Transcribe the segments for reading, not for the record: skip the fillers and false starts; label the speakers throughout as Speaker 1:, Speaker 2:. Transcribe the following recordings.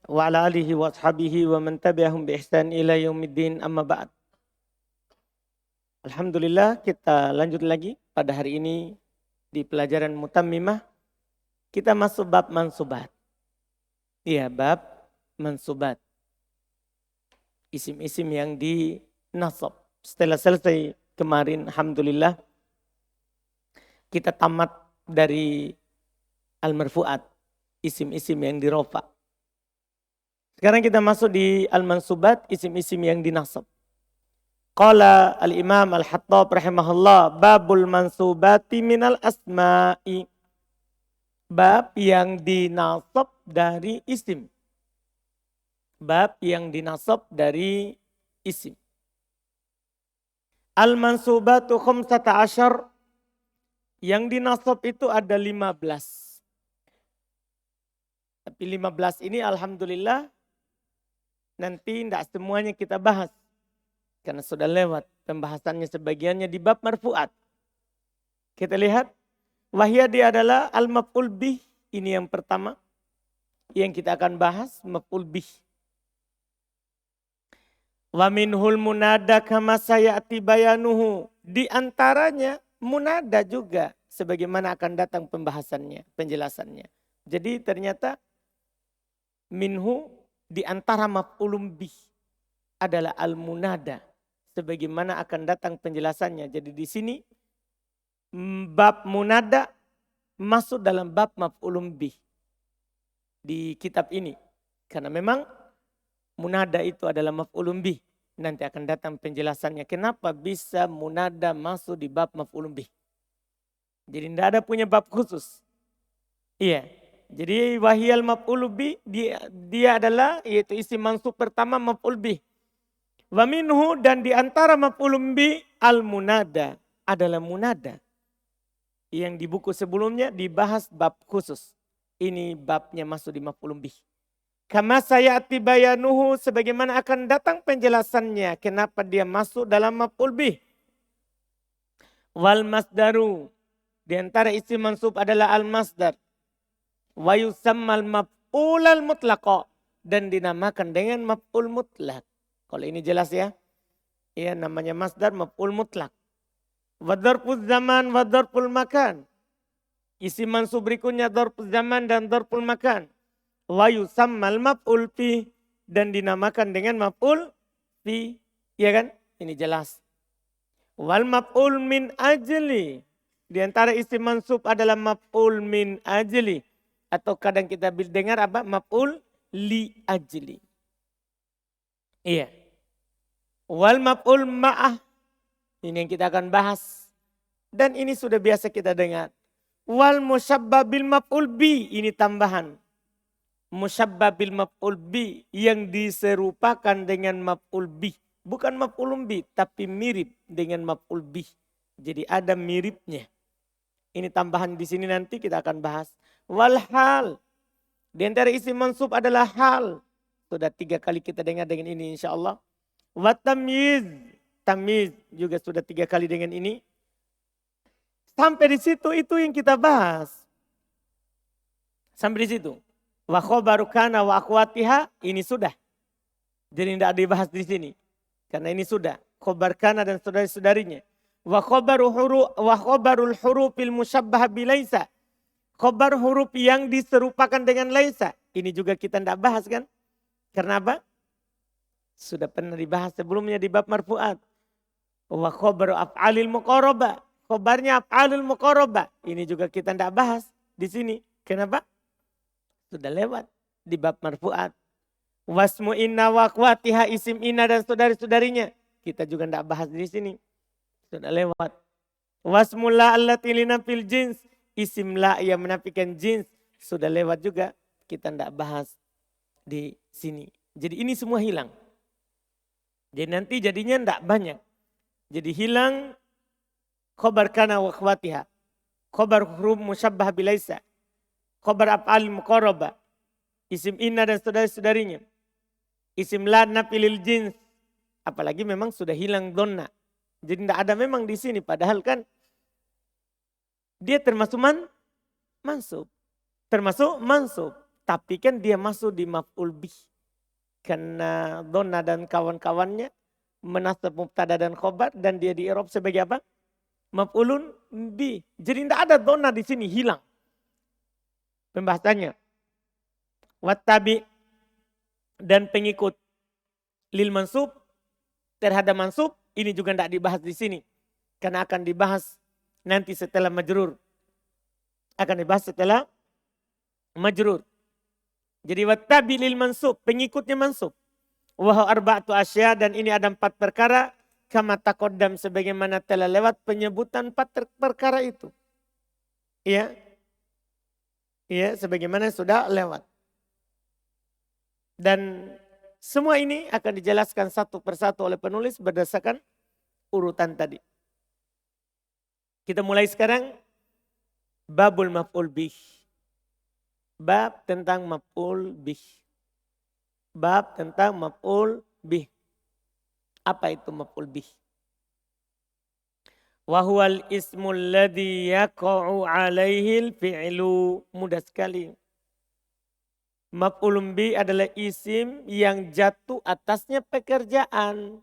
Speaker 1: wa ala alihi wa ashabihi wa man tabi'ahum bi ihsan ila yaumiddin amma ba'd. Alhamdulillah kita lanjut lagi pada hari ini di pelajaran mutammimah. Kita masuk bab mansubat. Iya, bab mansubat. Isim-isim yang dinasab. Setelah selesai kemarin alhamdulillah kita tamat dari al-marfu'at, isim-isim yang dirofa. Sekarang kita masuk di al-mansubat, isim-isim yang dinasab. Qala al-imam al-Hattab rahimahullah, babul mansubati minal asma'i. Bab yang dinasab dari isim. Bab yang dinasab dari isim. Al-mansubatu khamsata asyar. Yang dinasab itu ada 15. Tapi 15 ini alhamdulillah nanti tidak semuanya kita bahas. Karena sudah lewat pembahasannya sebagiannya di bab marfu'at. Kita lihat. Wahya dia adalah al-maf'ul bih. Ini yang pertama. Yang kita akan bahas. Maf'ul bih. Wa minhul munada kama sayati bayanuhu. Di antaranya munada juga. Sebagaimana akan datang pembahasannya. Penjelasannya. Jadi ternyata minhu di antara maf'ulun bih adalah al-munada. Sebagaimana akan datang penjelasannya. Jadi di sini bab munada masuk dalam bab maf'ulun bih di kitab ini. Karena memang munada itu adalah maf'ulun bih. Nanti akan datang penjelasannya. Kenapa bisa munada masuk di bab maf'ulun bih. Jadi tidak ada punya bab khusus. Iya. Jadi wahyal maf'ul bih dia adalah yaitu isim mansub pertama maf'ul bih. Wa minhu dan di antara maf'ul bih al-munada adalah munada. Yang di buku sebelumnya dibahas bab khusus. Ini babnya masuk di maf'ul bih. Kama sayati bayanuhu sebagaimana akan datang penjelasannya kenapa dia masuk dalam maf'ul bih. Wal masdaru di antara isim mansub adalah al-masdar. Wa yusammal maf'ulal mutlaqa dan dinamakan dengan maf'ul mutlak. Kalau ini jelas ya. Ya namanya masdar maf'ul mutlak. Wa dzarfuz zaman wa dzarful makan. Isim mansub berikutnya dzarfuz zaman dan dzarful makan. Wa yusammal maf'ul fi dan dinamakan dengan maf'ul fi. Ya kan? Ini jelas. Wal maf'ul min ajli. Di antara isim mansub adalah maf'ul min ajli. Atau kadang kita dengar apa? Maf'ul li ajli. Iya. Wal maf'ul ma'ah. Ini yang kita akan bahas. Dan ini sudah biasa kita dengar. Wal musyabbah bil maf'ul bi. Ini tambahan. Musyabbah bil maf'ul bi. Yang diserupakan dengan maf'ul bi. Bukan maf'ul bi. Tapi mirip dengan maf'ul bi. Jadi ada miripnya. Ini tambahan di sini nanti kita akan bahas. Wal hal. Di antara isim mansub adalah hal. Sudah 3 kali kita dengar dengan ini insya Allah. Wa tamyiz. Tamyiz juga sudah 3 kali dengan ini. Sampai di situ itu yang kita bahas. Sampai di situ. Wa khobaru kana wa akhwatiha. Ini sudah. Jadi tidak dibahas di sini. Karena ini sudah. Khobar kana dan saudari-saudarinya. Wa khobarul hurufil musyabbah bilaisa. Khobar huruf yang diserupakan dengan laisa. Ini juga kita tidak bahas kan. Karena apa? Sudah pernah dibahas sebelumnya di bab marfu'at. Wa khobaru af'alil muqarabah. Khobarnya af'alil muqarabah. Ini juga kita tidak bahas di sini. Kenapa? Sudah lewat di bab marfu'at. Wasmu inna wa akhwatiha isim inna dan saudari-saudarinya. Kita juga tidak bahas di sini. Sudah lewat. Wasmu la allati linafil jins. Isim la yang menafikan jins. Sudah lewat juga. Kita tidak bahas di sini. Jadi ini semua hilang. Jadi nanti jadinya tidak banyak. Jadi hilang khobar kana wa akhwatiha. Khobar huruf musyabbah bilaisa. Khobar af'al muqarabah. Isim inna dan saudari-saudarinya. Isim la nafilil jins. Apalagi memang sudah hilang donna. Jadi tidak ada memang di sini. Padahal kan dia termasuk mansub. Termasuk mansub. Tapi kan dia masuk di maf'ul bih. Karena donna dan kawan-kawannya menasab mubtada dan khobar dan dia di i'rab sebagai apa? Maf'ulun bih. Jadi tidak ada donna di sini, hilang pembahasannya. Wattabi dan pengikut lil mansub terhadap mansub ini juga tidak dibahas di sini karena akan dibahas nanti setelah majrur. Akan dibahas setelah majrur. Jadi wattabi lil mansub, pengikutnya mansub. Wa arba'atu asya dan ini ada 4 perkara kama taqaddam sebagaimana telah lewat penyebutan 4 perkara itu. Iya. Iya, sebagaimana sudah lewat. Dan semua ini akan dijelaskan satu persatu oleh penulis berdasarkan urutan tadi. Kita mulai sekarang babul maf'ul bih. Bab tentang maf'ul bih. Bab tentang maf'ul bih. Apa itu maf'ul bih? Wa huwal ismul ladzi yaqa'u 'alaihil fi'lu. Mudah sekali. Maf'ul bih adalah isim yang jatuh atasnya pekerjaan.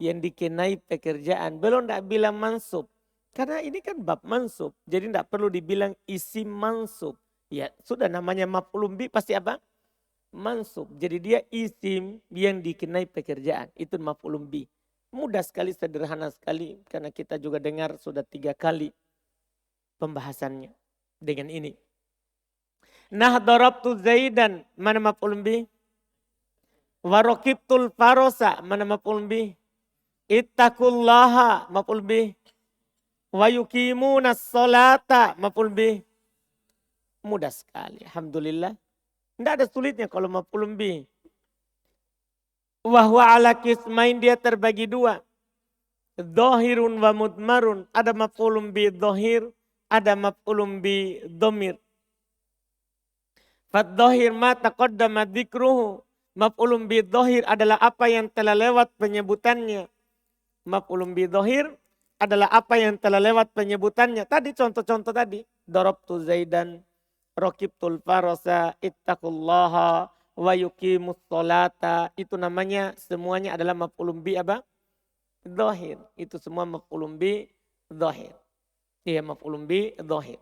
Speaker 1: Yang dikenai pekerjaan. Belum tidak bilang mansub. Karena ini kan bab mansub. Jadi tidak perlu dibilang isim mansub. Ya sudah namanya maf'ul bih pasti apa? Mansub. Jadi dia isim yang dikenai pekerjaan. Itu maf'ul bih. Mudah sekali, sederhana sekali. Karena kita juga dengar sudah 3 kali pembahasannya dengan ini. Nah darabtu Zaidan, mana maf'ul bih? Wa raqibtul farosa, mana maf'ul bih? Ittaqullaha, maf'ul bih. Wa yuqimunas sholata, maf'ul bih. Mudah sekali, alhamdulillah. Tidak ada sulitnya kalau maf'ul bih. Wahwa ala qismain, dia terbagi 2. Dhahirun wa mudmarun. Ada maf'ul bih dhahir, ada maf'ul bih dhamir. Fadh-dhahir ma taqaddama dzikruhu. Maf'ul bih dhahir adalah apa yang telah lewat penyebutannya. Maf'ul bih dhahir adalah apa yang telah lewat penyebutannya. Tadi contoh-contoh tadi. Darabtu Zaidan, raqibtul farasa, ittaqullaha, wa yuqimus sholata. Itu namanya semuanya adalah maf'ul bih apa? Dhahir. Itu semua maf'ul bih dhahir. Iya, maf'ul bih dhahir.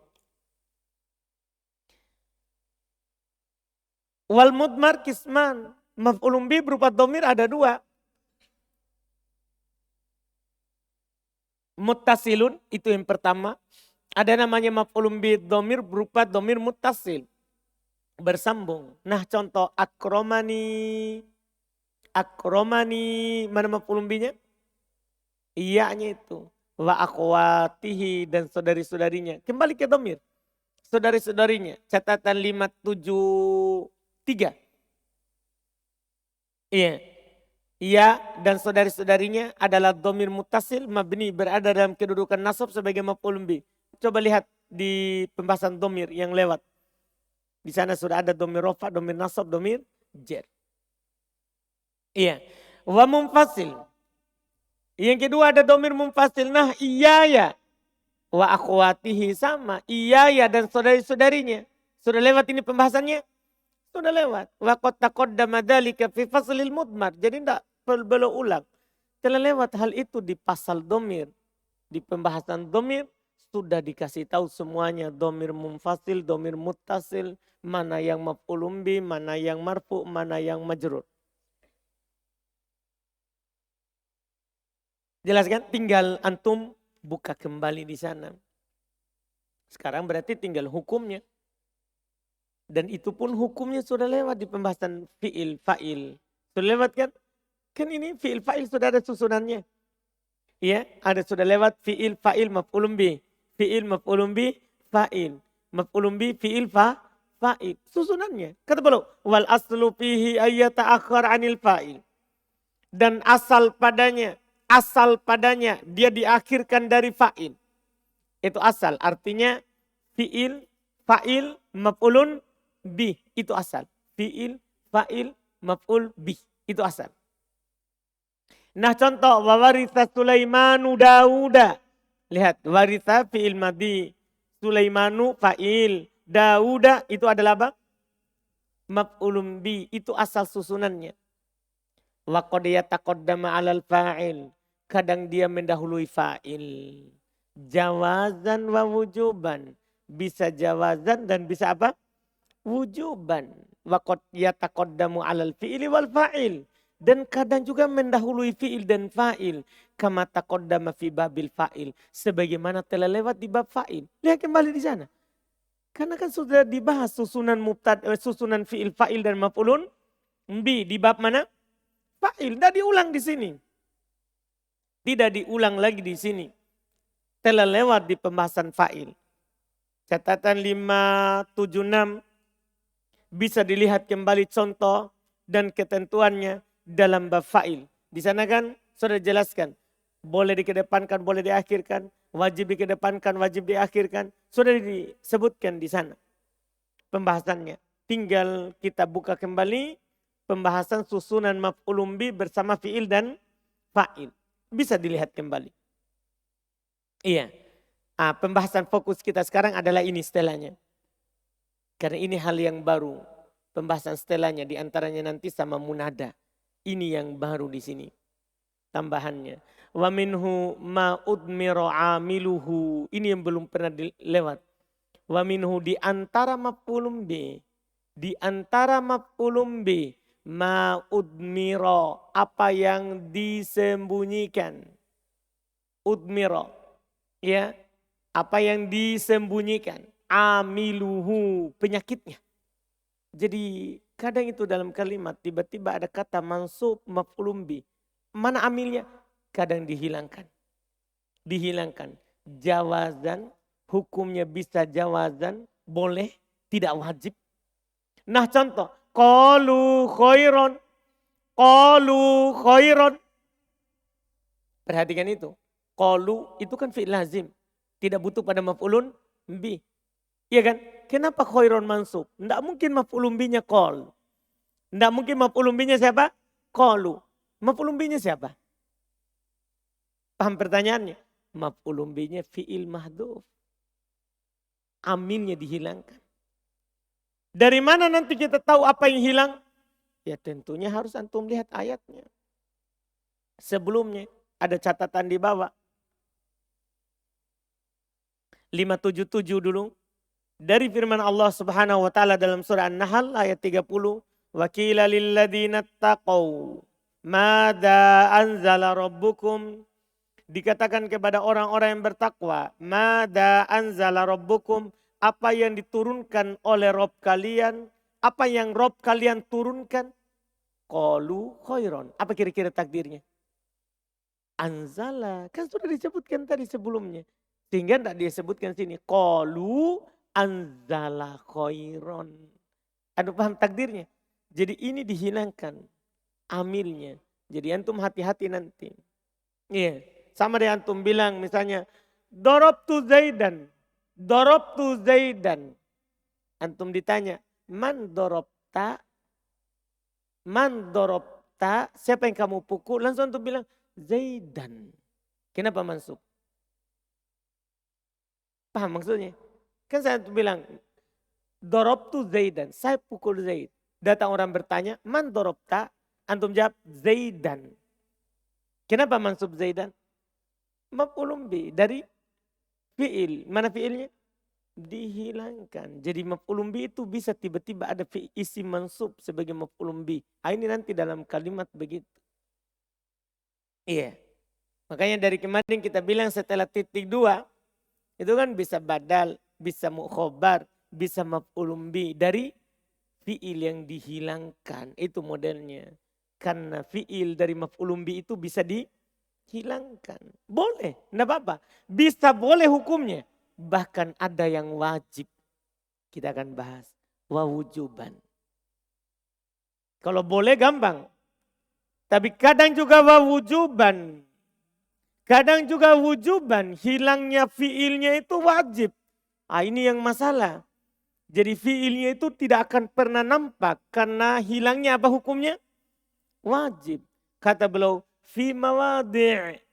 Speaker 1: Wal mudmar kisman. Maf'ul bih berupa dhamir ada 2. Muttasilun itu yang pertama. Ada namanya maf'ul bih dhamir berupa dhamir muttasil. Bersambung. Nah contoh akromani. Akromani. Mana maf'ul bihnya? Iyanya itu. Wa akhwatihi dan saudari-saudarinya. Kembali ke dhamir. Saudari-saudarinya. Catatan 573. Iya. Ia dan saudari-saudarinya adalah dhamir muttasil mabni berada dalam kedudukan nasab sebagai maf'ul bih. Coba lihat di pembahasan dhamir yang lewat. Di sana sudah ada dhamir rafa, dhamir nasab, dhamir jar. Iya. Wa munfasil. Yang kedua ada dhamir munfasil. Nah iyaya. Wa akhwatihi sama. Iyaya dan saudari-saudarinya. Sudah lewat ini pembahasannya? Sudah lewat. Wa qad taqaddama dzalika fi faslil mudmar. Jadi tidak perlu ulang. Telah lewat hal itu di pasal dhamir. Di pembahasan dhamir sudah dikasih tahu semuanya. Dhamir munfasil, dhamir muttasil. Mana yang maf'ul bih, mana yang marfu, mana yang majrur. Jelas kan? Tinggal antum buka kembali di sana. Sekarang berarti tinggal hukumnya. Dan itu pun hukumnya sudah lewat di pembahasan fi'il, fa'il. Sudah lewat kan? Kan ini fi'il, fa'il sudah ada susunannya. Ya, ada sudah lewat fi'il, fa'il, maf'ul bih. Fi'il, maf'ul bih, fa'il. Maf'ul bih, fi'il, fa'il. Susunannya. Kata beliau, wal aslu fihi ayyata'akhir anil fa'il. Dan asal padanya dia diakhirkan dari fa'il. Itu asal. Artinya fi'il, fa'il, maf'ulun bih. Itu asal. Fi'il, fa'il, maf'ul bih. Itu asal. Nah contoh. Wawaritha Sulaimanu Dauda. Lihat. Waritha fi'il madhi. Sulaimanu fa'il. Dauda itu adalah apa? maf'ulun bi itu asal susunannya. Wa qad yataqaddama 'alal fa'il. Kadang dia mendahului fa'il. Jawazan wa wujuban. Bisa jawazan dan bisa apa? Wujuban. Wa qad yataqaddamu 'alal fi'li wal fa'il. Dan kadang juga mendahului fi'il dan fa'il. Kama taqaddama fi babil fa'il. Sebagaimana telah lewat di bab fa'il. Lihat kembali di sana. Karena kan sudah dibahas susunan fi'il fa'il dan maf'ulun bi di bab mana? Fa'il. Tidak diulang di sini. Tidak diulang lagi di sini. Telah lewat di pembahasan fa'il. Catatan 576 bisa dilihat kembali contoh dan ketentuannya dalam bab fa'il. Di sana kan sudah jelaskan. Boleh dikedepankan, boleh diakhirkan. Wajib dikedepankan, wajib diakhirkan. Sudah disebutkan di sana pembahasannya. Tinggal kita buka kembali pembahasan susunan maf'ulun bi bersama fi'il dan fa'il. Bisa dilihat kembali. Iya. Pembahasan fokus kita sekarang adalah ini setelahnya. Karena ini hal yang baru. Pembahasan setelahnya diantaranya nanti sama munada. Ini yang baru di sini. Tambahannya. Wa minhu ma udmira amiluhu. Ini yang belum pernah lewat. Wa minhu di antara maf'ulun bi. Di antara maf'ulun bi. Ma udmira. Apa yang disembunyikan. Udmira. Ya. Apa yang disembunyikan. Amiluhu. Penyakitnya. Jadi kadang itu dalam kalimat tiba-tiba ada kata mansub maf'ulun bi. Mana amilnya? Kadang dihilangkan. Dihilangkan. Jawazan. Hukumnya bisa jawazan. Boleh. Tidak wajib. Nah contoh. Qalu khairon. Qalu khairon. Perhatikan itu. Qalu itu kan fi'il lazim. Tidak butuh pada maf'ulun bi. Iya kan? Kenapa khairon mansub? Tidak mungkin maf'ulun binya qal. Tidak mungkin maf'ulun binya siapa? Qalu. Maf'ulun binya siapa? Paham pertanyaannya? Maf'ulun binya fi'il mahdhuf. Amilnya dihilangkan. Dari mana nanti kita tahu apa yang hilang? Ya tentunya harus antum lihat ayatnya. Sebelumnya ada catatan di bawah. 577 dulu. Dari firman Allah Subhanahu wa taala dalam surah An-Nahl ayat 30, "Wa qila lil ladzina taqaw madza anzala rabbukum." Dikatakan kepada orang-orang yang bertakwa, "Madza anzala rabbukum?" Apa yang diturunkan oleh Rabb kalian? Apa yang Rabb kalian turunkan? Qalu khairon. Apa kira-kira takdirnya? Anzala. Kan sudah disebutkan tadi sebelumnya. Sehingga tidak disebutkan sini. Qalu anzala khairon. Anda paham takdirnya? Jadi ini dihilangkan amilnya. Jadi antum hati-hati nanti. Iya. Sama dengan antum bilang misalnya. Dorobtu Zaidan. Dorobtu Zaidan. Antum ditanya. Man dorobta? Man dorobta? Siapa yang kamu pukul? Langsung antum bilang. Zaidan. Kenapa mansub? Paham maksudnya? Kan saya bilang, dorobtu Zaidan, saya pukul Zaid. Datang orang bertanya, man dorobta? Antum jawab, Zaidan. Kenapa mansub Zaidan? Maf'ulun bi, dari fi'il. Mana fi'ilnya? Dihilangkan. Jadi maf'ulun bi itu bisa tiba-tiba ada isi mansub sebagai maf'ulun bi. Ini nanti dalam kalimat begitu. Iya. Makanya dari kemarin kita bilang setelah titik 2, itu kan bisa badal, bisa mukhobar, bisa maf'ulun bi dari fi'il yang dihilangkan. Itu modelnya. Karena fi'il dari maf'ulun bi itu bisa dihilangkan. Boleh, enggak apa-apa. Bisa boleh hukumnya. Bahkan ada yang wajib. Kita akan bahas. Wawujuban. Kalau boleh gampang. Tapi kadang juga wawujuban. Kadang juga wujuban, hilangnya fiilnya itu wajib. Ini yang masalah. Jadi fiilnya itu tidak akan pernah nampak karena hilangnya apa hukumnya? Wajib. Kata beliau, fi mawadhi'.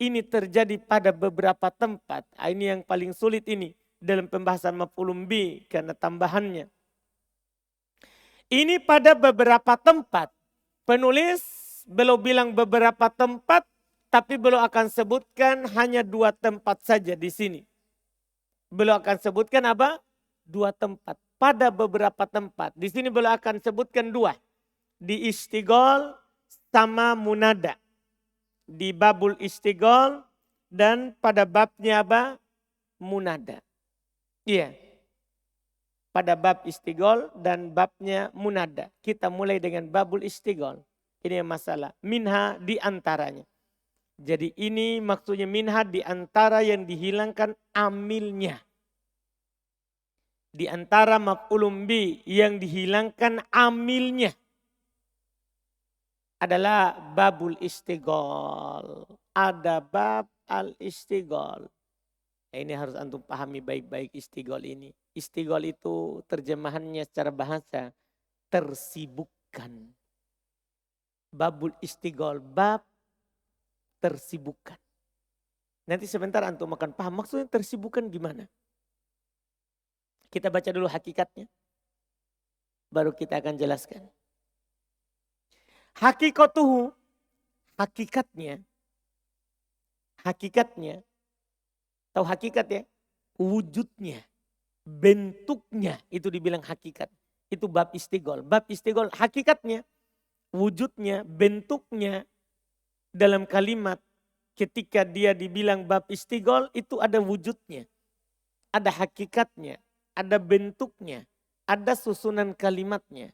Speaker 1: Ini terjadi pada beberapa tempat. Ini yang paling sulit ini dalam pembahasan maf'ulun bi karena tambahannya. Ini pada beberapa tempat. Penulis belum bilang beberapa tempat, tapi belum akan sebutkan hanya 2 tempat saja di sini. Belum akan sebutkan apa? 2 tempat. Pada beberapa tempat. Di sini belum akan sebutkan 2. Di Istighol sama Munada. Di babul Istighol dan pada babnya apa? Munada. Iya. Pada bab Istighol dan babnya Munada. Kita mulai dengan babul Istighol. Ini yang masalah. Minha di antaranya. Jadi ini maksudnya minha di antara yang dihilangkan amilnya. Di antara maf'ulun bi yang dihilangkan amilnya adalah babul Istighol. Ada bab al-Istighol. Ini harus antum pahami baik-baik Istighol ini. Istighol itu terjemahannya secara bahasa tersibukkan. Babul Istighol, bab tersibukkan. Nanti sebentar antum akan paham maksudnya tersibukkan gimana. Kita baca dulu hakikatnya. Baru kita akan jelaskan. Hakikatuhu, hakikatnya. Tahu hakikat ya? Wujudnya, bentuknya itu dibilang hakikat. Itu bab Istighol. Bab Istighol hakikatnya, wujudnya, bentuknya dalam kalimat ketika dia dibilang bab Istighol itu ada wujudnya. Ada hakikatnya, ada bentuknya, ada susunan kalimatnya.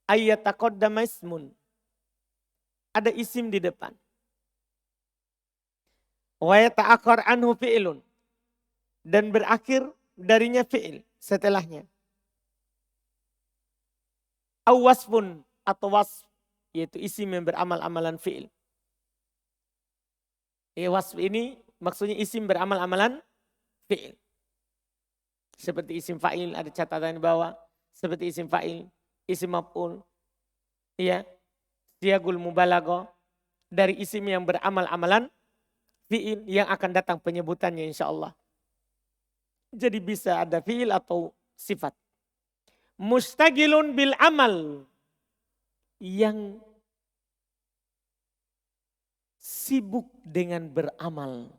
Speaker 1: Ayat taqaddama ismun. Ada isim di depan. Wa yata'akhkhar anhu fi'lun. Dan berakhir darinya fi'il setelahnya. Aw wasfun atau wasf, yaitu isim yang beramal amalan fi'il. Wasf ini maksudnya isim beramal amalan fi'il. Seperti isim fa'il ada catatan di bawah. Seperti isim fa'il, isim maf'ul. Ya, siagul mubalaghah dari isim yang beramal amalan fi'il yang akan datang penyebutannya insyaallah. Jadi bisa ada fi'il atau sifat. Mustagilun bil amal. Yang sibuk dengan beramal.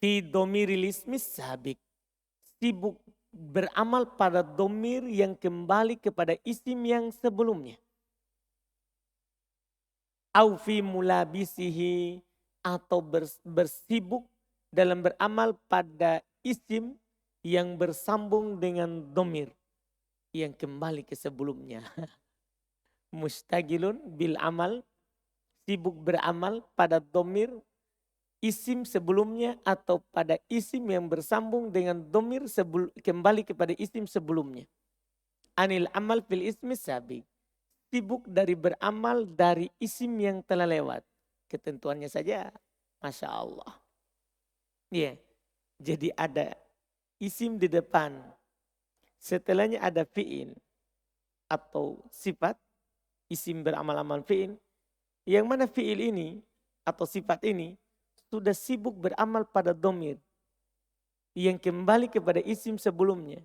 Speaker 1: Fi domiril ismi sabik. Sibuk beramal pada domir yang kembali kepada isim yang sebelumnya. Au fi mulabisihi. Atau bersibuk dalam beramal pada isim yang bersambung dengan domir yang kembali ke sebelumnya. Mustagilun bil amal, sibuk beramal pada domir isim sebelumnya atau pada isim yang bersambung dengan domir kembali kepada isim sebelumnya. Anil amal fil ismi sabiq, sibuk dari beramal dari isim yang telah lewat. Ketentuannya saja, Masya Allah. Ya, jadi ada isim di depan. Setelahnya ada fi'il atau sifat. Isim beramal-amal fi'il. Yang mana fi'il ini atau sifat ini sudah sibuk beramal pada domir. Yang kembali kepada isim sebelumnya.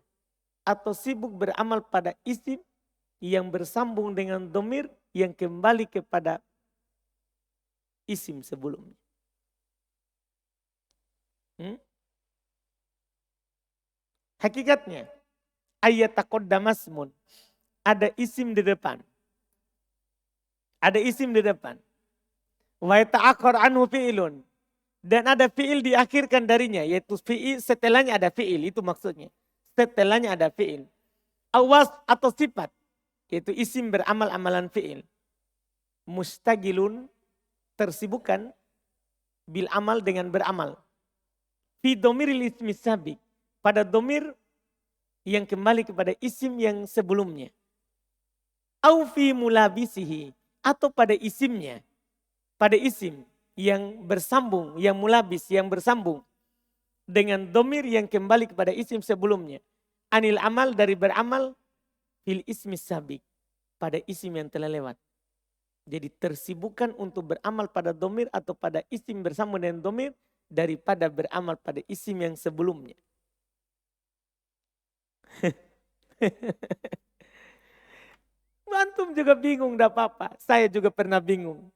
Speaker 1: Atau sibuk beramal pada isim yang bersambung dengan domir yang kembali kepada isim sebelumnya. Hakikatnya ayat taqaddamasmun. Ada isim di depan. Ada isim di depan. Wa yata'akhkhar anhu fi'ilun. Dan ada fi'il diakhirkan darinya. Yaitu fi'il setelahnya ada fi'il. Itu maksudnya. Setelahnya ada fi'il. Awas atau sifat. Yaitu isim beramal amalan fi'il. Mustagilun. Tersibukkan. Bil amal dengan beramal. Fi domiril ismi sabik. Pada domir yang kembali kepada isim yang sebelumnya. Au fi mulabisihi. Atau pada isimnya. Pada isim yang bersambung, yang mulabis, yang bersambung. Dengan domir yang kembali kepada isim sebelumnya. Anil amal dari beramal fil ismi sabik. Pada isim yang telah lewat. Jadi tersibukkan untuk beramal pada domir atau pada isim bersambung dengan domir. Daripada beramal pada isim yang sebelumnya. Antum juga bingung, enggak apa-apa. Saya juga pernah bingung.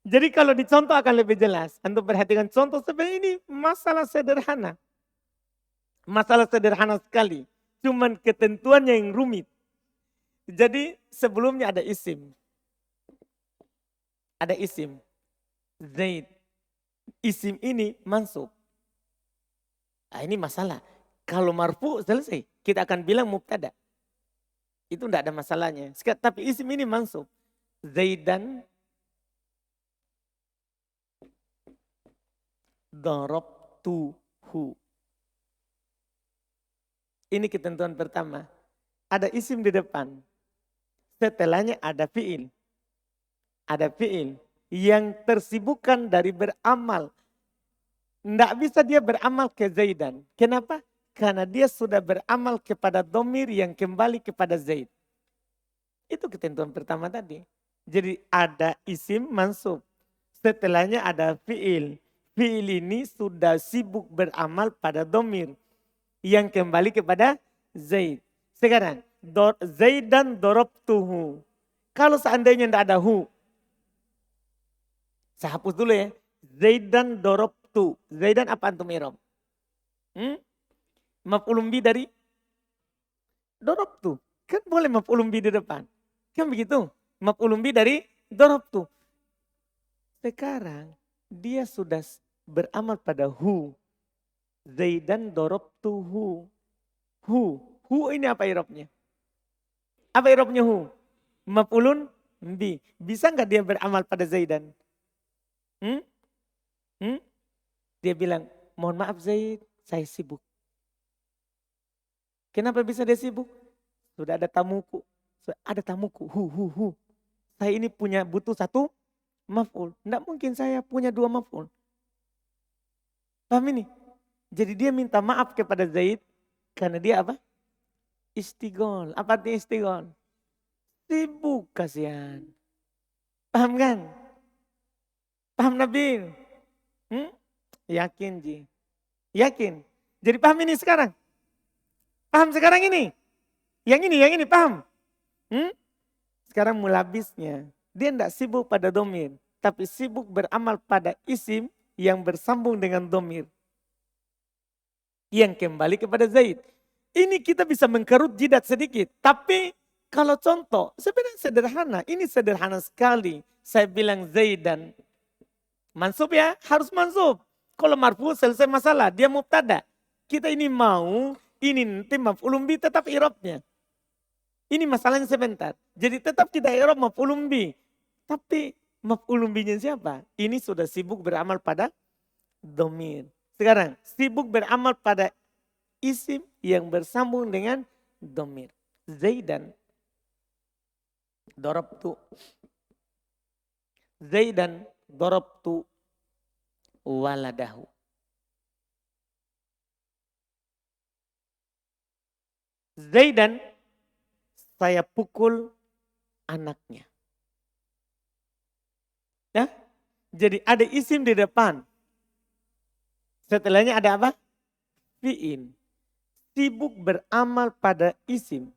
Speaker 1: Jadi kalau dicontoh akan lebih jelas. Antum perhatikan contoh sebenarnya ini masalah sederhana. Masalah sederhana sekali. Cuman ketentuannya yang rumit. Jadi sebelumnya ada isim. Ada isim. Zaid. Isim ini mansub. Nah, ini masalah. Kalau marfu selesai. Kita akan bilang mubtada. Itu tidak ada masalahnya. Tapi isim ini mansub. Zaidan darabtuhu. Ini ketentuan pertama. Ada isim di depan. Setelahnya ada fi'il. Ada fi'il yang tersibukkan dari beramal. Tidak bisa dia beramal ke Zaidan. Kenapa? Karena dia sudah beramal kepada domir yang kembali kepada Zaid. Itu ketentuan pertama tadi. Jadi ada isim mansub. Setelahnya ada fi'il. Fi'il ini sudah sibuk beramal pada domir yang kembali kepada Zaid. Sekarang, Zaidan darabtuhu. Kalau seandainya tidak ada hu, saya hapus dulu ya. Zaidan darabtu. Zaidan apa antum i'rab? Maf'ulun bi dari darabtu. Kan boleh maf'ulun bi di depan. Kan begitu? Maf'ulun bi dari darabtu. Sekarang dia sudah beramal pada hu. Zaidan darabtuhu. Hu ini apa i'rabnya? Apa i'rabnya hu? Maf'ulun bi. Bisa enggak dia beramal pada Zaidan? Dia bilang, mohon maaf Zaid, saya sibuk. Kenapa bisa dia sibuk? Sudah ada tamuku. Ada tamuku. Hu. Saya ini butuh satu maf'ul. Tidak mungkin saya punya dua maf'ul. Paham ini? Jadi dia minta maaf kepada Zaid. Karena dia apa? Istighol. Apa artinya istighol? Sibuk kasihan. Paham kan? Paham Nabil? Yakin Ji. Yakin. Jadi paham ini sekarang? Paham sekarang ini? Yang ini paham? Sekarang mulabisnya. Dia tidak sibuk pada domir. Tapi sibuk beramal pada isim yang bersambung dengan domir. Yang kembali kepada Zaid. Ini kita bisa mengkerut jidat sedikit. Tapi kalau contoh sebenarnya sederhana. Ini sederhana sekali. Saya bilang Zaidan. Mansub ya, harus mansub. Kalau marfu selesai masalah, dia mubtada. Kita ini mau, ini nanti maf'ulun bi tetap i'rabnya. Ini masalahnya sebentar. Jadi tetap kita i'rab maf'ulun bi. Tapi maf'ulun binya siapa? Ini sudah sibuk beramal pada domir. Sekarang sibuk beramal pada isim yang bersambung dengan domir. Zaidan darabtu. Zaidan darabtu waladahu. Zaidan saya pukul anaknya. Ya? Jadi ada isim di depan. Setelahnya ada apa? Fi'il. Sibuk beramal pada isim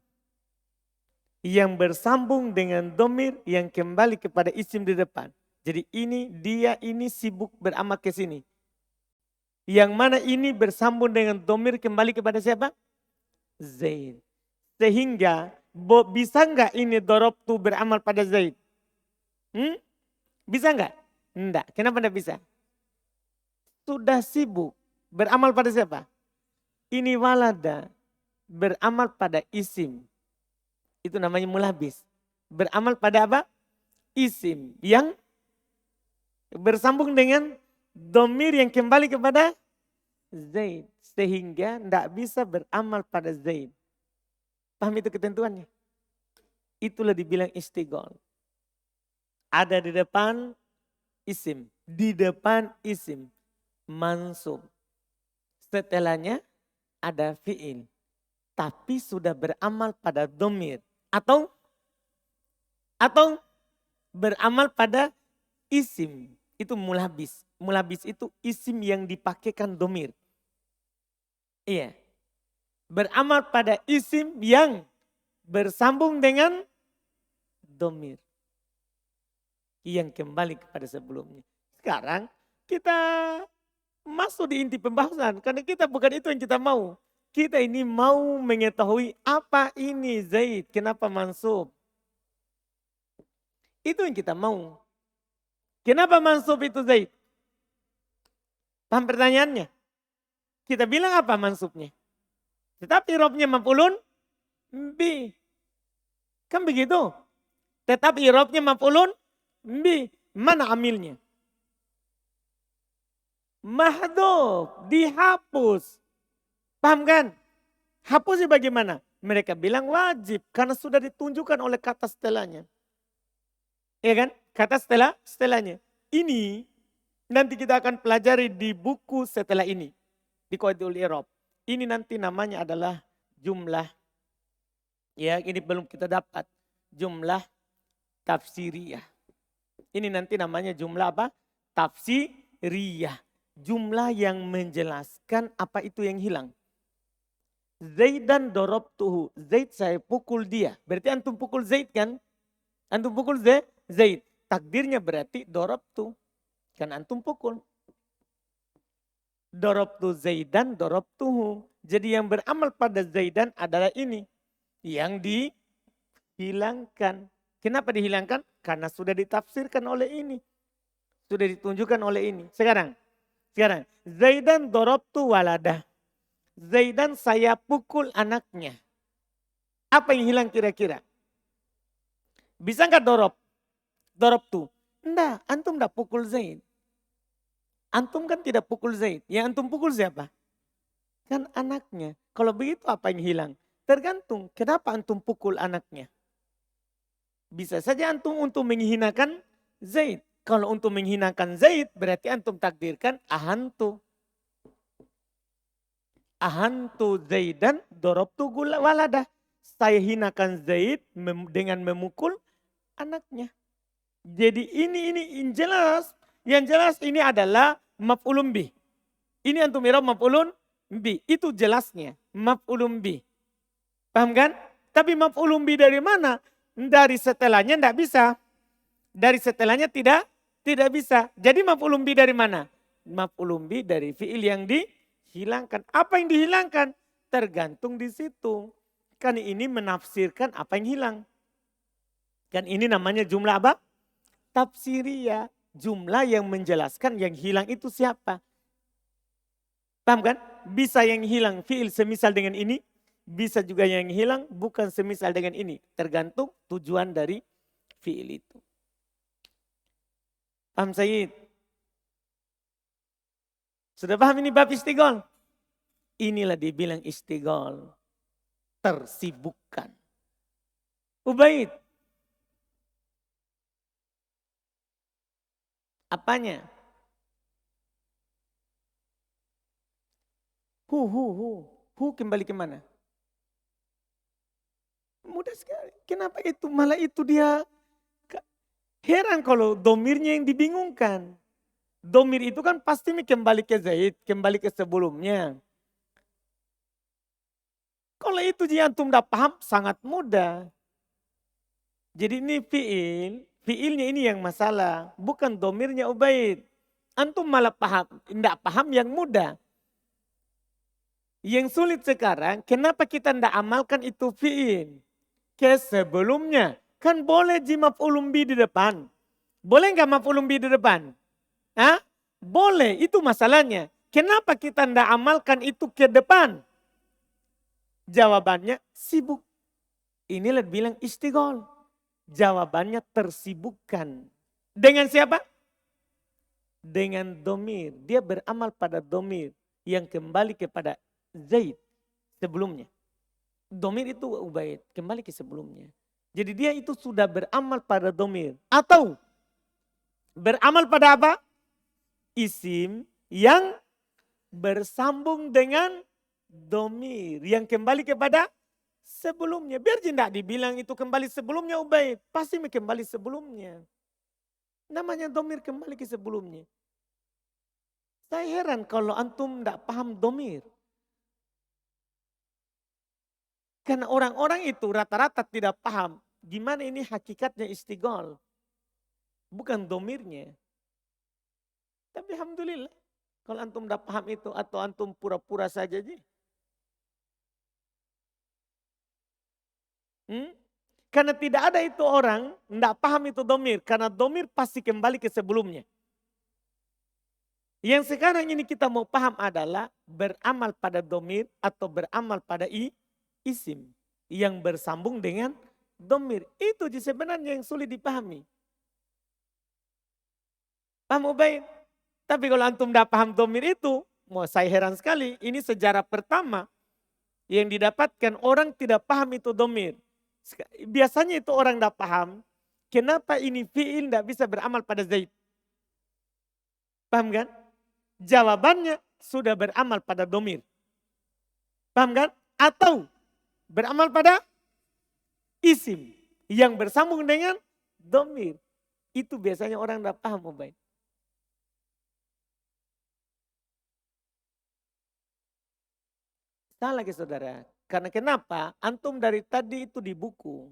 Speaker 1: yang bersambung dengan domir yang kembali kepada isim di depan. Jadi dia ini sibuk beramal ke sini. Yang mana ini bersambung dengan domir kembali kepada siapa? Zaid. Sehingga bisa enggak ini darabtu beramal pada Zaid? Bisa enggak? Enggak. Kenapa enggak bisa? Sudah sibuk beramal pada siapa? Ini walada beramal pada isim. Itu namanya mulabis. Beramal pada apa? Isim yang bersambung dengan domir yang kembali kepada Zaid. Sehingga tidak bisa beramal pada Zaid. Paham itu ketentuannya? Itulah dibilang istighol. Ada di depan isim. Di depan isim. Mansub. Setelahnya ada fi'il. Tapi sudah beramal pada domir. Atau beramal pada isim. Itu mulabis. Mulabis itu isim yang dipakaikan domir. Iya. Beramal pada isim yang bersambung dengan domir. Yang kembali kepada sebelumnya. Sekarang kita masuk di inti pembahasan. Karena kita bukan itu yang kita mau. Kita ini mau mengetahui apa ini Zaid, kenapa mansub. Itu yang kita mau. Kenapa mansub itu Zaid? Paham pertanyaannya? Kita bilang apa mansubnya? Tetapi irobnya maf'ulun bi. Kan begitu? Tetapi irobnya maf'ulun bi. Mana amilnya? Mahdhuf, dihapus. Paham kan? Hapusnya bagaimana? Mereka bilang wajib karena sudah ditunjukkan oleh kata setelahnya. Iya kan? Kata setelahnya. Ini nanti kita akan pelajari di buku setelah ini. Di Qawaidul I'rab. Ini nanti namanya adalah jumlah. Ya, ini belum kita dapat. Jumlah tafsiriyah. Ini nanti namanya jumlah apa? Tafsiriyah. Jumlah yang menjelaskan apa itu yang hilang. Zaidan dorobtuhu. Zaid saya pukul dia. Berarti antum pukul Zaid kan? Antum pukul Zaid. Takdirnya berarti dorobtu. Kan antum pukul. Dorobtu Zaidan dorobtuhu. Jadi yang beramal pada Zaidan adalah ini. Yang dihilangkan. Kenapa dihilangkan? Karena sudah ditafsirkan oleh ini. Sudah ditunjukkan oleh ini. Sekarang. Zaidan dorobtu waladah. Zaidan saya pukul anaknya. Apa yang hilang kira-kira? Bisa nggak Dorob tuh. Enggak, antum enggak pukul Zaid. Antum kan tidak pukul Zaid. Yang antum pukul siapa? Kan anaknya. Kalau begitu apa yang hilang? Tergantung kenapa antum pukul anaknya. Bisa saja antum untuk menghinakan Zaid. Kalau untuk menghinakan Zaid berarti antum takdirkan ahantu. Ahantu Zaidan dorobtu waladah. Saya hinakan Zaid dengan memukul anaknya. Jadi ini jelas. Yang jelas ini adalah maf'ulun bih. Ini antum i'rab maf'ulun bih. Itu jelasnya maf'ulun bih. Paham kan? Tapi maf'ulun bih dari mana? Dari setelahnya tidak bisa. Dari setelahnya tidak bisa. Jadi maf'ulun bih dari mana? Maf'ulun bih dari fi'il yang dihilangkan. Apa yang dihilangkan? Tergantung di situ. Kan ini menafsirkan apa yang hilang. Kan ini namanya jumlah apa? Tafsiriyah. Jumlah yang menjelaskan yang hilang itu siapa. Paham kan? Bisa yang hilang fi'il semisal dengan ini. Bisa juga yang hilang bukan semisal dengan ini. Tergantung tujuan dari fi'il itu. Paham Sayyid? Sudah paham ini bab istigol? Inilah dibilang istigol. Tersibukkan. Ubaid. Apanya? Hu kembali kemana? Mudah sekali. Kenapa itu? Malah itu dia heran kalau domirnya yang dibingungkan. Domir itu kan pasti kembali ke Zaid, kembali ke sebelumnya. Kalau itu dia antum tidak paham sangat mudah. Jadi ini fiilnya ini yang masalah, bukan domirnya Ubaid. Antum malah paham, tidak paham yang mudah. Yang sulit sekarang, kenapa kita tidak amalkan itu fiil? Ke sebelumnya, kan boleh maf'ulun bih di depan. Boleh nggak maf'ulun bih di depan? Hah? Boleh, itu masalahnya. Kenapa kita tidak amalkan itu ke depan? Jawabannya sibuk. Inilah bilang istigol. Jawabannya tersibukkan. Dengan siapa? Dengan domir. Dia beramal pada domir yang kembali kepada Zaid sebelumnya. Domir itu Ubaid, kembali ke sebelumnya. Jadi dia itu sudah beramal pada domir. Atau beramal pada apa? Isim yang bersambung dengan domir. Yang kembali kepada sebelumnya. Biar tidak dibilang itu kembali sebelumnya Ubaid. Pasti kembali sebelumnya. Namanya domir kembali ke sebelumnya. Saya heran kalau antum tidak paham domir. Karena orang-orang itu rata-rata tidak paham gimana ini hakikatnya istigol. Bukan domirnya. Tapi alhamdulillah. Kalau antum udah paham itu atau antum pura-pura saja aja. Karena tidak ada itu orang tidak paham itu domir. Karena domir pasti kembali ke sebelumnya. Yang sekarang ini kita mau paham adalah beramal pada domir atau beramal pada isim. Yang bersambung dengan domir. Itu sebenarnya yang sulit dipahami. Paham Ubaid? Tapi kalau antum tidak paham domir itu, mau saya heran sekali. Ini sejarah pertama yang didapatkan orang tidak paham itu domir. Biasanya itu orang tidak paham, kenapa ini fi'il tidak bisa beramal pada Zaid. Paham kan? Jawabannya sudah beramal pada domir. Paham kan? Atau beramal pada isim yang bersambung dengan domir. Itu biasanya orang tidak paham Ubaid. Salah lagi saudara. Karena kenapa? Antum dari tadi itu di buku.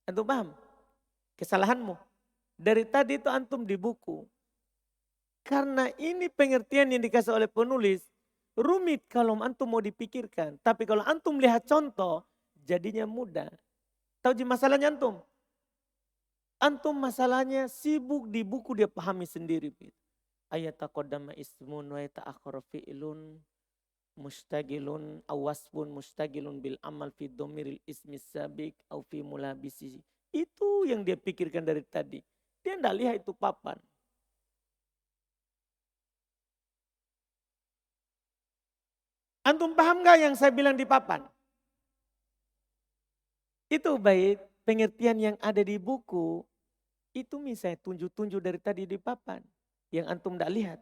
Speaker 1: Antum paham? Kesalahanmu. Dari tadi itu antum di buku. Karena ini pengertian yang dikasih oleh penulis. Rumit kalau antum mau dipikirkan. Tapi kalau antum lihat contoh, jadinya mudah. Tahu masalahnya antum? Antum masalahnya sibuk di buku dia pahami sendiri. Ayat taqaddama ismun wa ta'akhkhara fi'lun. Mustagilun awasbun mustagilun bil amal fi domiril ismi sabik au fi mulabisi. Itu yang dia pikirkan dari tadi. Dia tidak lihat itu papan. Antum paham gak yang saya bilang di papan? Itu baik pengertian yang ada di buku. Itu misalnya tunjuk-tunjuk dari tadi di papan. Yang antum tidak lihat.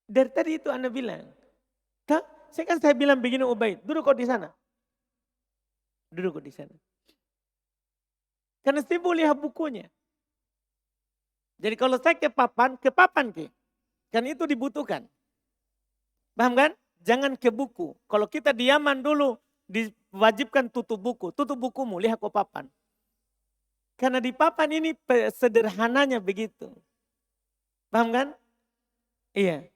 Speaker 1: Dari tadi itu Anda bilang, saya bilang begini Ubaid, duduk kok di sana. Duduk kok di sana. Karena saya boleh lihat bukunya. Jadi kalau saya ke papan ke. Kan itu dibutuhkan. Paham kan? Jangan ke buku. Kalau kita diaman dulu, diwajibkan tutup buku. Tutup bukumu, lihat ke papan. Karena di papan ini sederhananya begitu. Paham kan? Iya.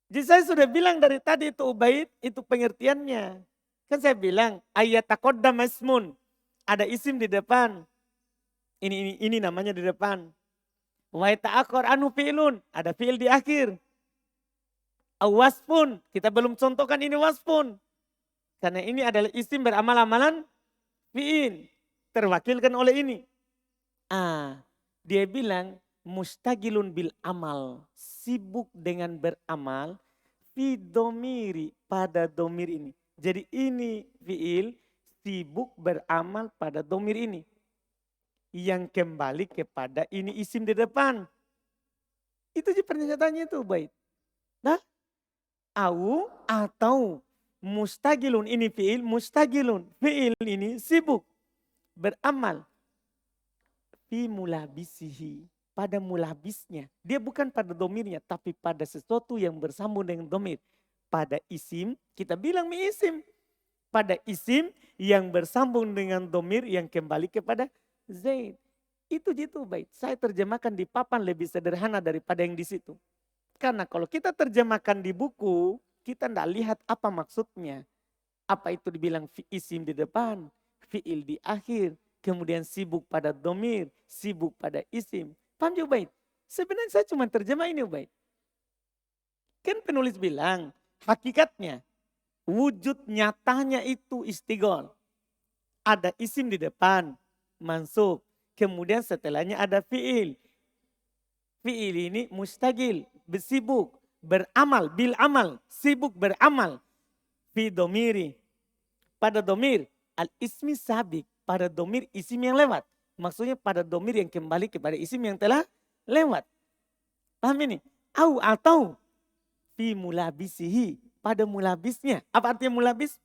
Speaker 1: Jadi saya sudah bilang dari tadi itu Ubaid, itu pengertiannya. Kan saya bilang ayat taqaddam ismun. Ada isim di depan. Ini namanya di depan. Wa ta'akhkhar anu fi'lun. Ada fi'il di akhir. Wasfun. Kita belum contohkan ini wasfun. Karena ini adalah isim beramal-amalan fi'il. Terwakilkan oleh ini. Dia bilang mustagilun bil amal, sibuk dengan beramal, fi domiri, pada domir ini. Jadi ini fi'il sibuk beramal pada domir ini. Yang kembali kepada ini isim di depan. Itu sih pernyataannya itu baik. Nah, atau mustagilun ini fi'il, mustagilun. Fi'il ini sibuk beramal. Fi mulabisihi, pada mulabisnya. Dia bukan pada domirnya, tapi pada sesuatu yang bersambung dengan domir. Pada isim, kita bilang mi isim. Pada isim yang bersambung dengan domir yang kembali kepada Zaid. Itu gitu baik. Saya terjemahkan di papan lebih sederhana daripada yang di situ. Karena kalau kita terjemahkan di buku, kita tidak lihat apa maksudnya. Apa itu dibilang isim di depan, fi'il di akhir. Kemudian sibuk pada domir, sibuk pada isim. Paham juga Ubaid? Sebenarnya saya cuma terjemah ini Ubaid. Kan penulis bilang, hakikatnya, wujud nyatanya itu istigol. Ada isim di depan, mansub. Kemudian setelahnya ada fi'il. Fi'il ini mustagil, bersibuk, beramal, bil amal, sibuk beramal. Fi domiri, pada domir, al-ismi sabik. Pada domir isim yang lewat. Maksudnya pada domir yang kembali kepada isim yang telah lewat. Paham ini? Atau fi mulabisihi. Pada mulabisnya. Apa artinya mulabis?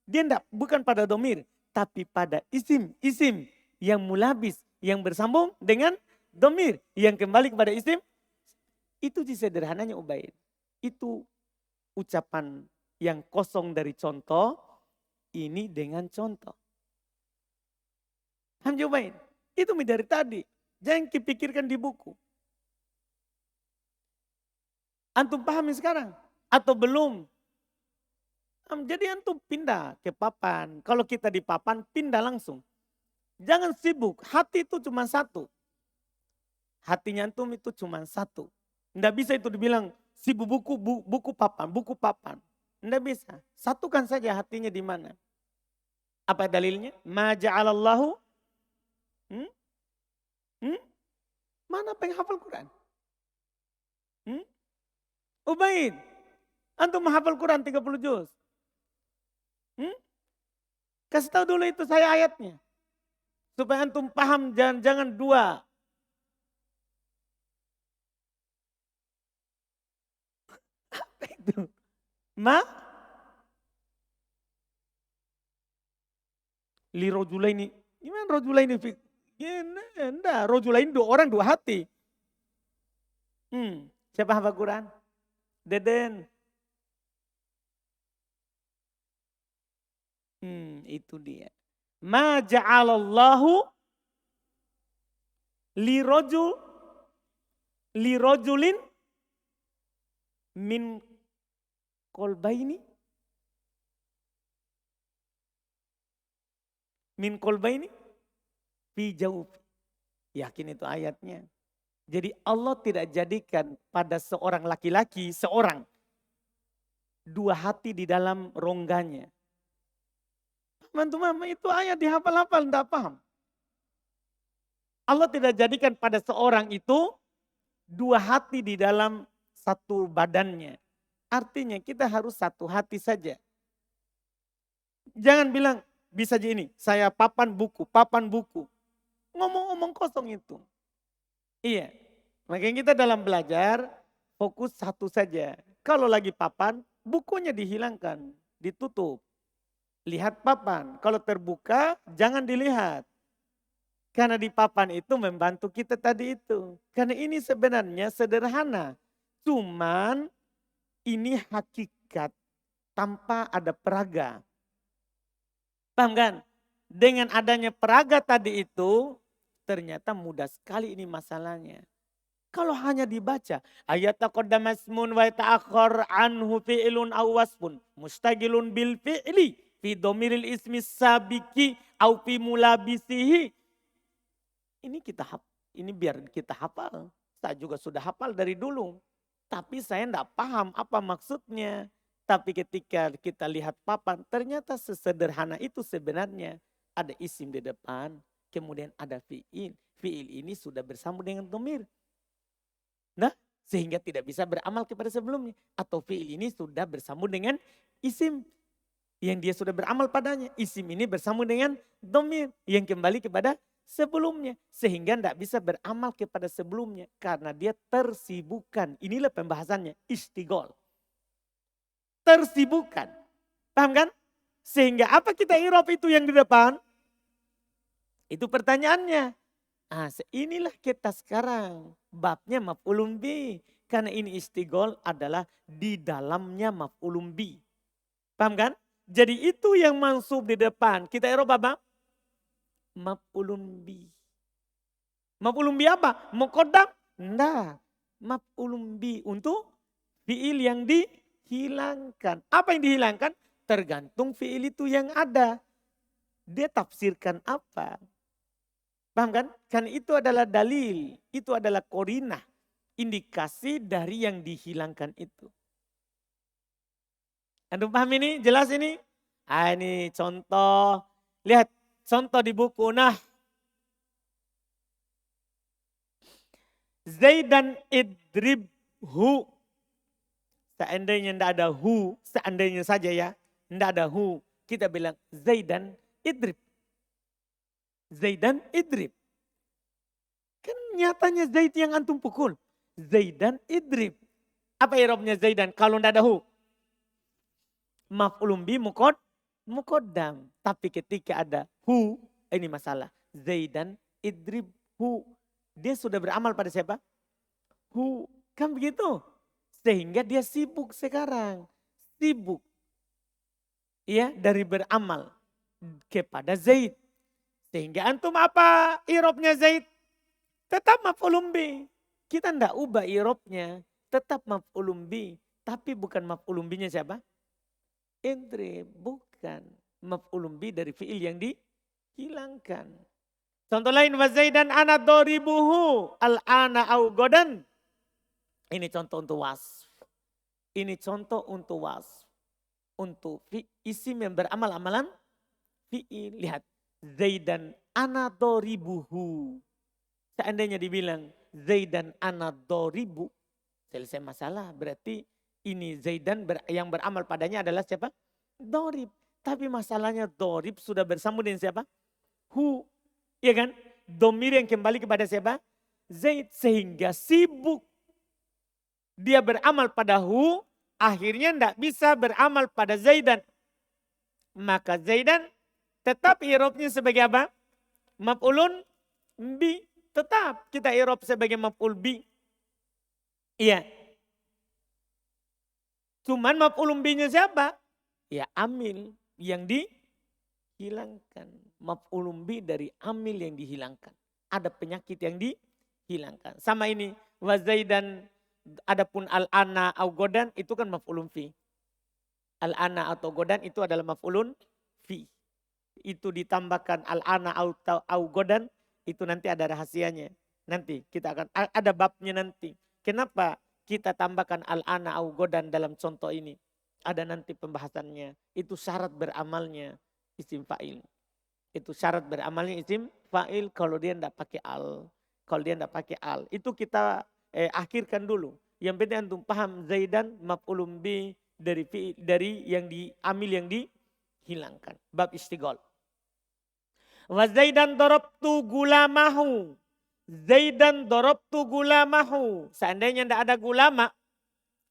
Speaker 1: Dia bukan pada domir. Tapi pada isim. Isim yang mulabis. Yang bersambung dengan domir. Yang kembali kepada isim. Itu sederhananya Ubaid. Itu ucapan yang kosong dari contoh, ini dengan contoh. Hamjubain, itu dari tadi. Jangan dipikirkan di buku. Antum pahami sekarang? Atau belum? Jadi antum pindah ke papan. Kalau kita di papan, pindah langsung. Jangan sibuk, hati itu cuma satu. Hatinya antum itu cuma satu. Tidak bisa itu dibilang sibuk buku papan, buku papan. Tidak bisa. Satukan saja hatinya di mana. Apa dalilnya? Ma ja'alallahu. Mana penghafal Quran? Ubaid. Antum menghafal Quran 30 juz. Kasih tahu dulu itu saya ayatnya. Supaya antum paham, jangan dua. Apa itu? Li rojulaini. Gimana rojulaini? Enggak, rojulaini 2 orang 2 hati. Siapa hafal Quran? Deden. Itu dia. Ma ja'alallahu li rojulin min kolbaini. Min kolbaini fi jawfi. Yakin itu ayatnya. Jadi Allah tidak jadikan pada seorang laki-laki, seorang 2 hati di dalam rongganya. Teman-teman, itu ayat dihafal-hafal, tidak paham. Allah tidak jadikan pada seorang itu 2 hati di dalam satu badannya. Artinya kita harus satu hati saja. Jangan bilang, bisa aja ini, saya papan buku. Ngomong-ngomong kosong itu. Iya, makanya kita dalam belajar fokus satu saja. Kalau lagi papan, bukunya dihilangkan, ditutup. Lihat papan, kalau terbuka jangan dilihat. Karena di papan itu membantu kita tadi itu. Karena ini sebenarnya sederhana. Cuman ini hakikat tanpa ada peraga. Paham kan? Dengan adanya peraga tadi itu, ternyata mudah sekali ini masalahnya. Kalau hanya dibaca, ayat taqaddama ismun wa ta'akhkhar anhu fi'lun aw wasfun mustaqilun bil fi'li fi dhamiril ismi sabiqi aw fi mulabisihi. Ini biar kita hafal. Saya juga sudah hafal dari dulu. Tapi saya tidak paham apa maksudnya. Tapi ketika kita lihat papan, ternyata sesederhana itu sebenarnya. Ada isim di depan, kemudian ada fi'il. Fi'il ini sudah bersambung dengan dhamir. Nah, sehingga tidak bisa beramal kepada sebelumnya. Atau fi'il ini sudah bersambung dengan isim. Yang dia sudah beramal padanya. Isim ini bersambung dengan dhamir. Yang kembali kepada sebelumnya. Sehingga tidak bisa beramal kepada sebelumnya. Karena dia tersibukkan. Inilah pembahasannya. Istigol. Tersibukkan. Paham kan? Sehingga apa kita i'rab itu yang di depan? Itu pertanyaannya. Inilah kita sekarang. Babnya maf'ulun bi. Karena ini istigol adalah di dalamnya maf'ulun bi. Paham kan? Jadi itu yang mansub di depan. Kita i'rab apa? Maf'ulun bi. Maf'ulun bi apa? Muqaddam? Enggak. Maf'ulun bi untuk fi'il yang dihilangkan. Apa yang dihilangkan? Tergantung fi'il itu yang ada. Dia tafsirkan apa? Paham kan? Kan itu adalah dalil. Itu adalah korinah. Indikasi dari yang dihilangkan itu. Anda paham ini? Jelas ini? Ini contoh. Lihat contoh di buku. Nah. Zaidan idribhu. Seandainya tidak ada hu. Seandainya saja ya. Tidak ada hu. Kita bilang Zaidan idrib. Zaidan idrib. Kan nyatanya Zaid yang antum pukul. Zaidan idrib. Apa i'rabnya Zaidan kalau tidak ada hu? Maf'ulun bi muqaddam. Tapi ketika ada hu, ini masalah. Zaidan idrib hu. Dia sudah beramal pada siapa? Hu. Kan begitu? Sehingga dia sibuk sekarang. Sibuk. Ya, dari beramal kepada Zaid. Sehingga antum apa irobnya Zaid? Tetap maf'ulun bih. Kita enggak ubah irobnya. Tetap maf'ulun bih. Tapi bukan maf'ulun bihnya siapa? Idrib. Bukan. Maf'ulun bih dari fi'il yang dihilangkan. Contoh lain. Wa Zaidan ana doribuhu al-ana au godan. Ini contoh untuk wasf. Ini contoh untuk wasf. Untuk isim yang beramal amalan fi'il. Lihat. Zaidan ana doribuhu. Seandainya dibilang Zaidan ana doribu. Selesai masalah. Berarti ini Zaidan yang beramal padanya adalah siapa? Dorib. Tapi masalahnya dorib sudah bersambung dengan siapa? Hu. Iya kan? Domir yang kembali kepada siapa? Zaid. Sehingga sibuk. Dia beramal pada hu. Akhirnya tidak bisa beramal pada Zaidan. Maka Zaidan tetap irobnya sebagai apa? Maf'ulun bi. Tetap kita irob sebagai maf'ul bi. Iya. Cuman maf'ulun binya siapa? Ya amil yang dihilangkan. Maf'ulun bi dari amil yang dihilangkan. Ada penyakit yang dihilangkan. Sama ini. Wa Zaidan adapun al-ana au godan itu kan maf'ulun fi. Al-ana atau godan itu adalah maf'ulun fi. Itu ditambahkan al-ana au godan itu nanti ada rahasianya. Nanti kita akan ada babnya nanti. Kenapa kita tambahkan al-ana au godan dalam contoh ini? Ada nanti pembahasannya. Itu syarat beramalnya isim fa'il. Itu syarat beramalnya isim fa'il kalau dia tidak pakai al. Kalau dia tidak pakai al. Itu kita akhirkan dulu. Yang penting antum paham Zaidan maf'ulun bi dari yang diambil yang dihilangkan. Bab istighol. Wa Zaidan darabtu gulamahu. Zaidan darabtu gulamahu. Seandainya tidak ada gulama,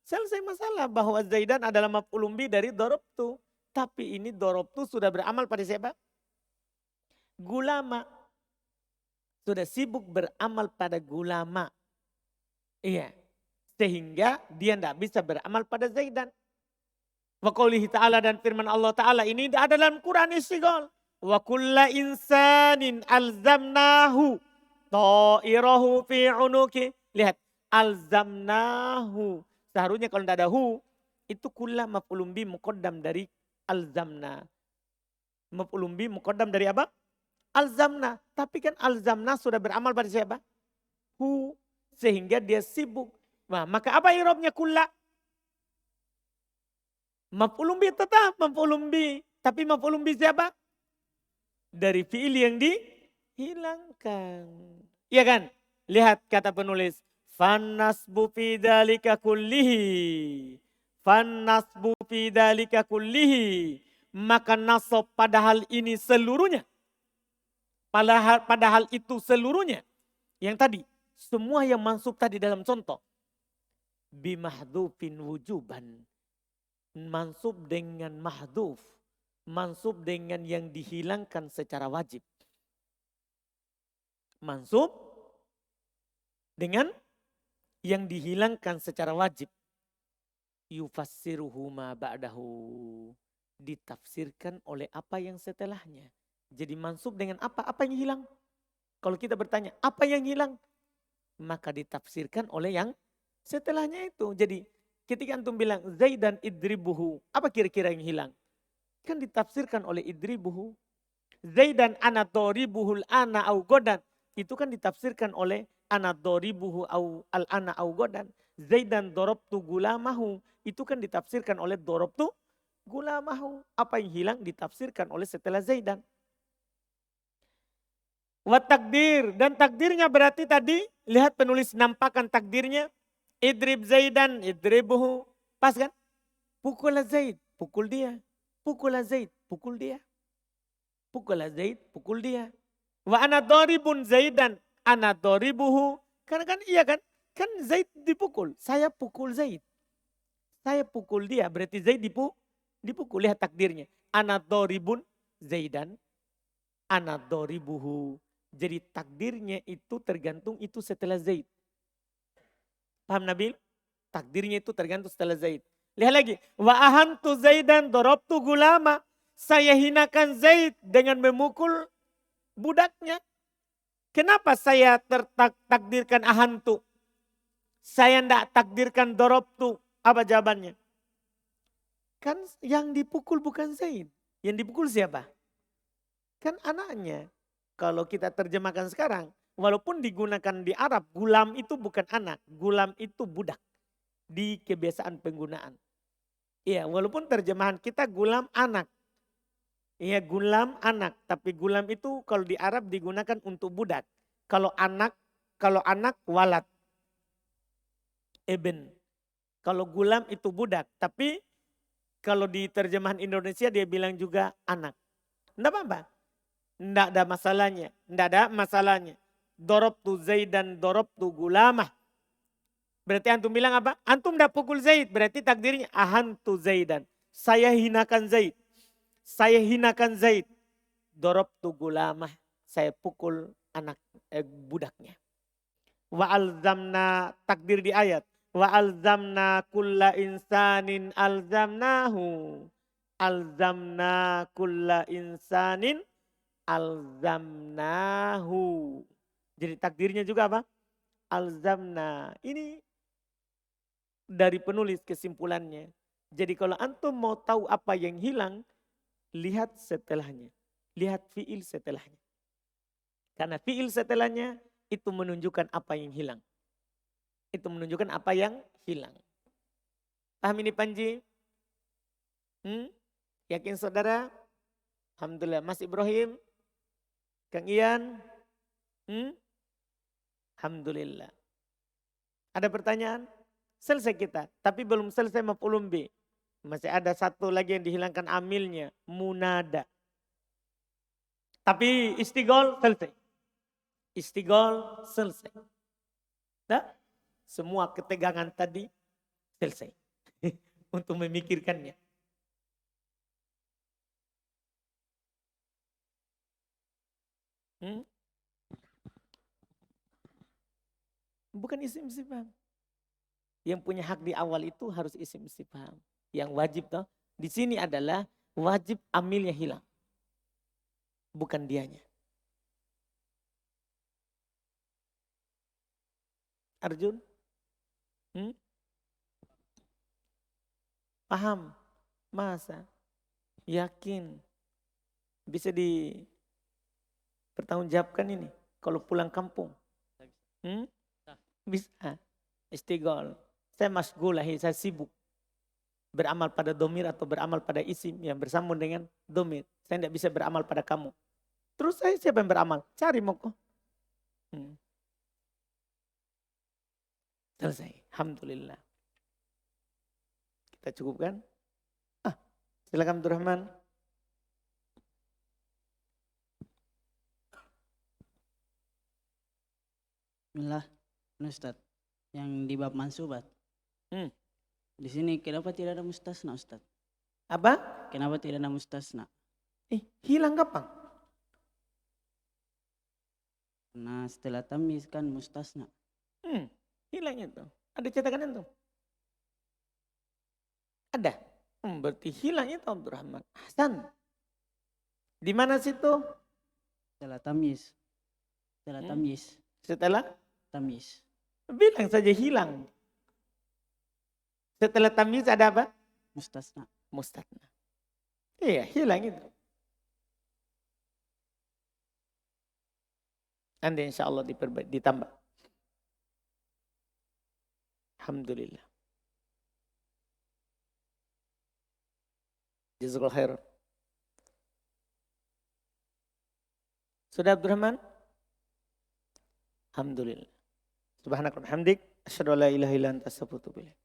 Speaker 1: selesai masalah bahwa Zaidan adalah maf'ulun bi dari darabtu. Tapi ini darabtu sudah beramal pada siapa? Gulama. Sudah sibuk beramal pada gulama. Iya. Sehingga dia tidak bisa beramal pada Zaidan. Wa qoulihi ta'ala dan firman Allah Ta'ala ini ada dalam Quran istighol. Wa kulla insanin alzamnahu ta'irahu fi unuki. Lihat. Alzamnahu. Seharusnya kalau tidak ada hu. Itu kulla maf'ulun bi muqaddam dari alzamna. Maf'ulun bi muqaddam dari apa? Alzamna. Tapi kan alzamna sudah beramal pada siapa? Hu. Sehingga dia sibuk. Nah, maka apa irobnya kulla? Maf'ulun bi tetap maf'ulun bi. Tapi maf'ulun bi siapa? Dari fi'il yang dihilangkan. Iya kan? Lihat kata penulis. Fannasbu fi dzalika kullihi. Fannasbu fi dzalika kullihi. Maka nasab pada hal ini seluruhnya. Padahal itu seluruhnya. Yang tadi. Semua yang mansub tadi dalam contoh. Bimahdufin wujuban. Mansub dengan mahduf. Mansub dengan yang dihilangkan secara wajib. Mansub dengan yang dihilangkan secara wajib. Yufassiruhu ma ba'dahu. Ditafsirkan oleh apa yang setelahnya. Jadi mansub dengan apa? Apa yang hilang? Kalau kita bertanya, apa yang hilang? Maka ditafsirkan oleh yang setelahnya itu. Jadi ketika antum bilang Zaidan idribuhu. Apa kira-kira yang hilang? Kan ditafsirkan oleh idribuhu. Zaidan anadoribuhul ana au godan. Itu kan ditafsirkan oleh anadoribuhu au al ana au godan. Zaidan dorobtu gulamahu. Itu kan ditafsirkan oleh dorobtu gulamahu. Apa yang hilang ditafsirkan oleh setelah Zaidan. Wa takdir. Dan takdirnya berarti tadi. Lihat penulis nampakkan takdirnya. Idrib Zaidan, idribuhu. Pas kan? Pukul Zaid, pukul dia. Pukul Zaid, pukul dia. Pukul Zaid, pukul dia. Wa ana doribun Zaidan, ana doribuhu. Karena kan iya kan? Kan Zaid dipukul. Saya pukul Zaid. Saya pukul dia. Berarti Zaid dipukul. Lihat takdirnya. Ana doribun Zaidan, ana doribuhu. Jadi takdirnya itu tergantung itu setelah Zaid. Paham Nabil? Takdirnya itu tergantung setelah Zaid. Lihat lagi. Wa ahantu Zaidan dorobtu gulama. Saya hinakan Zaid dengan memukul budaknya. Kenapa saya tertakdirkan ahantu? Saya tidak takdirkan dorobtu. Apa jawabannya? Kan yang dipukul bukan Zaid. Yang dipukul siapa? Kan anaknya. Kalau kita terjemahkan sekarang. Walaupun digunakan di Arab. Gulam itu bukan anak. Gulam itu budak. Di kebiasaan penggunaan. Iya, walaupun terjemahan kita gulam anak. Iya, gulam anak. Tapi gulam itu kalau di Arab digunakan untuk budak. Kalau anak walat. Eben. Kalau gulam itu budak. Tapi kalau di terjemahan Indonesia dia bilang juga anak. Enggak apa-apa. Enggak ada masalahnya. Enggak ada masalahnya. Dorobtu Zaidan dorobtu gulamah. Berarti antum bilang apa? Antum tidak pukul Zaid. Berarti takdirnya ahantu Zaidan. Saya hinakan Zaid. Saya hinakan Zaid. Dorobtu gulamah. Saya pukul budaknya. Wa alzamna, takdir di ayat. Wa alzamna kulla insanin alzamnahu. Alzamna kulla insanin alzamnahu. Jadi takdirnya juga apa? Alzamna. Ini dari penulis kesimpulannya. Jadi kalau antum mau tahu apa yang hilang, lihat setelahnya. Lihat fiil setelahnya. Karena fiil setelahnya itu menunjukkan apa yang hilang. Itu menunjukkan apa yang hilang. Paham ini Panji? Yakin saudara? Alhamdulillah. Mas Ibrahim? Kang Ian? Alhamdulillah. Ada pertanyaan? Selesai kita. Tapi belum selesai maf'ulun bi. Masih ada satu lagi yang dihilangkan amilnya. Munada. Tapi istigol selesai. Istigol selesai. Nah, semua ketegangan tadi selesai. Untuk memikirkannya. Bukan isim istifham. Yang punya hak di awal itu harus isim istifham. Yang wajib toh di sini adalah wajib amilnya hilang. Bukan dianya. Arjun? Paham? Masa? Yakin? Bisa dipertanggungjawabkan ini kalau pulang kampung? Bisa. Istigol. Saya masgulahi, saya sibuk. Beramal pada domir atau beramal pada isim yang bersambung dengan domir. Saya tidak bisa beramal pada kamu. Terus saya siapa yang beramal? Cari moko. Selesai. Alhamdulillah. Kita cukupkan? Silakan Abdul Rahman.
Speaker 2: Bismillah, Ustaz. Yang di bab mansubat. Di sini kenapa tidak ada mustasna, Ustaz?
Speaker 1: Apa?
Speaker 2: Kenapa tidak ada mustasna?
Speaker 1: Hilang kapan?
Speaker 2: Nah, setelah tamyiz kan mustasna.
Speaker 1: Hilang itu. Ada cetakan itu? Ada. Berarti hilang itu Abdul Rahman. Hasan. Di mana situ?
Speaker 2: Setelah tamyiz. Setelah tamyiz.
Speaker 1: Setelah?
Speaker 2: Tamyiz.
Speaker 1: Bilang saja hilang. Setelah tamyiz ada apa?
Speaker 2: Mustasna.
Speaker 1: Mustasna. Iya, hilang itu. Nanti insya Allah ditambah. Alhamdulillah. Jazakallahu khairan. Sudah Abdurrahman? Alhamdulillah. Subhanakallahumma hamdik, asyhadu an la ilaha illa anta astaghfiruka wa atubu ilaik.